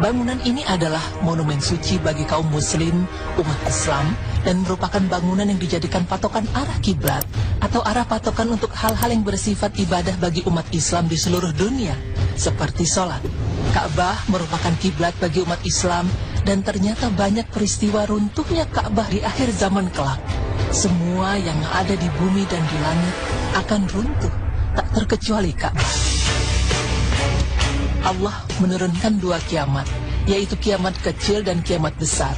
Bangunan ini adalah monumen suci bagi kaum muslim, umat Islam, dan merupakan bangunan yang dijadikan patokan arah kiblat atau arah patokan untuk hal-hal yang bersifat ibadah bagi umat Islam di seluruh dunia, seperti sholat. Ka'bah merupakan kiblat bagi umat Islam, dan ternyata banyak peristiwa runtuhnya Ka'bah di akhir zaman kelak. Semua yang ada di bumi dan di langit akan runtuh, tak terkecuali Ka'bah. Allah menurunkan dua kiamat, yaitu kiamat kecil dan kiamat besar.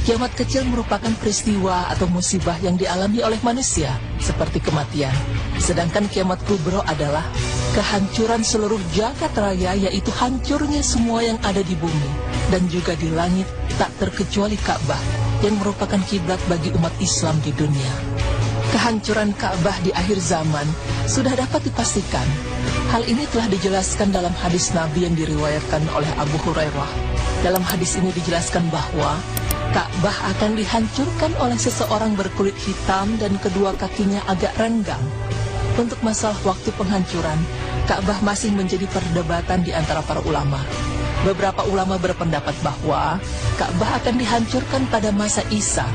Kiamat kecil merupakan peristiwa atau musibah yang dialami oleh manusia, seperti kematian. Sedangkan kiamat kubro adalah kehancuran seluruh jagat raya, yaitu hancurnya semua yang ada di bumi dan juga di langit, tak terkecuali Ka'bah yang merupakan kiblat bagi umat Islam di dunia. Kehancuran Ka'bah di akhir zaman sudah dapat dipastikan. Hal ini telah dijelaskan dalam hadis Nabi yang diriwayatkan oleh Abu Hurairah. Dalam hadis ini dijelaskan bahwa Ka'bah akan dihancurkan oleh seseorang berkulit hitam dan kedua kakinya agak renggang. Untuk masalah waktu penghancuran, Ka'bah masih menjadi perdebatan di antara para ulama. Beberapa ulama berpendapat bahwa Ka'bah akan dihancurkan pada masa Isa.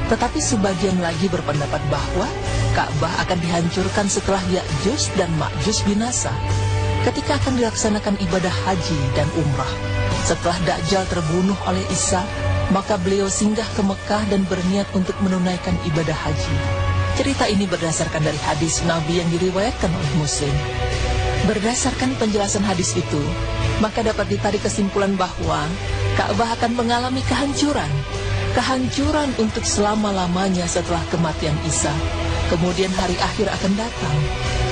Tetapi sebagian lagi berpendapat bahwa Ka'bah akan dihancurkan setelah Ya'juj dan Ma'juj binasa, ketika akan dilaksanakan ibadah haji dan umrah. Setelah Dajjal terbunuh oleh Isa, maka beliau singgah ke Mekah dan berniat untuk menunaikan ibadah haji. Cerita ini berdasarkan dari hadis Nabi yang diriwayatkan oleh Muslim. Berdasarkan penjelasan hadis itu, maka dapat ditarik kesimpulan bahwa Ka'bah akan mengalami kehancuran. Kehancuran untuk selama-lamanya setelah kematian Isa. Kemudian hari akhir akan datang.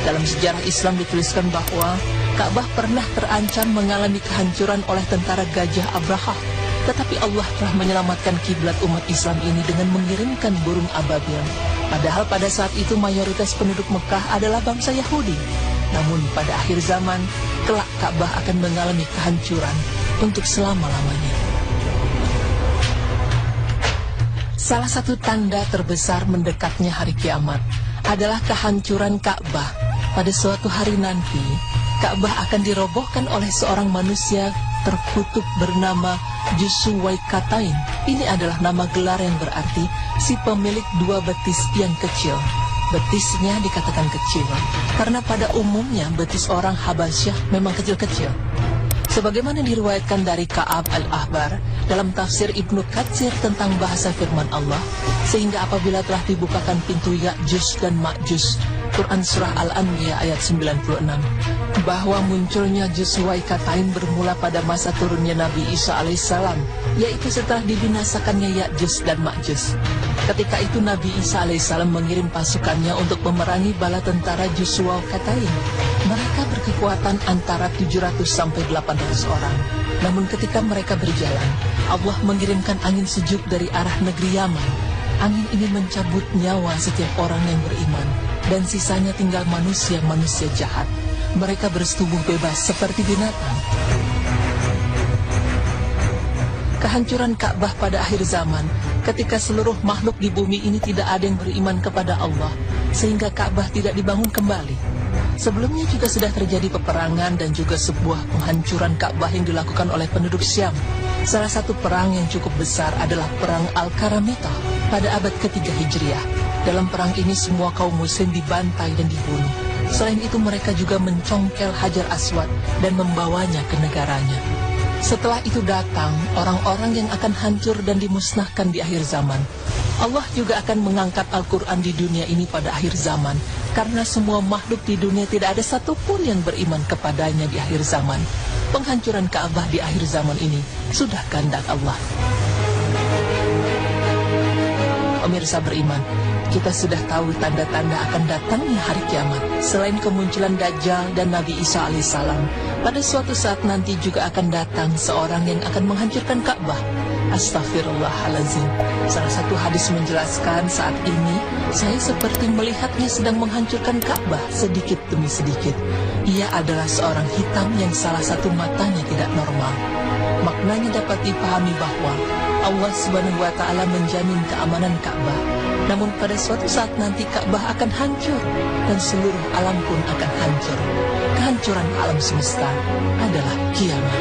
Dalam sejarah Islam dituliskan bahwa Ka'bah pernah terancam mengalami kehancuran oleh tentara Gajah Abraha. Tetapi Allah telah menyelamatkan kiblat umat Islam ini dengan mengirimkan burung ababil. Padahal pada saat itu mayoritas penduduk Mekah adalah bangsa Yahudi. Namun pada akhir zaman, kelak Ka'bah akan mengalami kehancuran untuk selama-lamanya. Salah satu tanda terbesar mendekatnya hari kiamat adalah kehancuran Ka'bah. Pada suatu hari nanti, Ka'bah akan dirobohkan oleh seorang manusia terkutuk bernama Jusuwaikatain. Ini adalah nama gelar yang berarti si pemilik dua betis yang kecil. Betisnya dikatakan kecil karena pada umumnya betis orang Habasyah memang kecil-kecil. Sebagaimana diriwayatkan dari Ka'ab al-Ahbar dalam tafsir Ibnu Katsir tentang bahasa firman Allah, sehingga apabila telah dibukakan pintu Ya'juj dan Ma'juj, Quran Surah Al-Anbiya ayat 96, bahwa munculnya Jusuwaikatain bermula pada masa turunnya Nabi Isa alaihissalam, yaitu setelah dibinasakannya Ya'juj dan Ma'juj. Ketika itu Nabi Isa alaihissalam mengirim pasukannya untuk memerangi bala tentara Jusuwaikatain. Mereka berkekuatan antara 700 sampai 800 orang. Namun ketika mereka berjalan, Allah mengirimkan angin sejuk dari arah negeri Yaman. Angin ini mencabut nyawa setiap orang yang beriman, dan sisanya tinggal manusia-manusia jahat. Mereka bersetubuh bebas seperti binatang. Kehancuran Ka'bah pada akhir zaman, ketika seluruh makhluk di bumi ini tidak ada yang beriman kepada Allah, sehingga Ka'bah tidak dibangun kembali. Sebelumnya juga sudah terjadi peperangan dan juga sebuah penghancuran Ka'bah yang dilakukan oleh penduduk Syam. Salah satu perang yang cukup besar adalah Perang Al-Karamitah pada abad ketiga Hijriah. Dalam perang ini semua kaum muslim dibantai dan dibunuh. Selain itu mereka juga mencongkel Hajar Aswad dan membawanya ke negaranya. Setelah itu datang orang-orang yang akan hancur dan dimusnahkan di akhir zaman. Allah juga akan mengangkat Al-Quran di dunia ini pada akhir zaman, karena semua makhluk di dunia tidak ada satupun yang beriman kepadanya di akhir zaman. Penghancuran Ka'bah di akhir zaman ini sudah kehendak Allah. Pemirsa beriman, kita sudah tahu tanda-tanda akan datangnya hari kiamat. Selain kemunculan Dajjal dan Nabi Isa alaihissalam, pada suatu saat nanti juga akan datang seorang yang akan menghancurkan Ka'bah. Astaghfirullahalazim. Salah satu hadis menjelaskan saat ini saya seperti melihatnya sedang menghancurkan Ka'bah sedikit demi sedikit. Ia adalah seorang hitam yang salah satu matanya tidak normal. Maknanya dapat dipahami bahwa Allah Subhanahu wa Ta'ala menjamin keamanan Ka'bah. Namun pada suatu saat nanti Ka'bah akan hancur dan seluruh alam pun akan hancur. Kehancuran alam semesta adalah kiamat.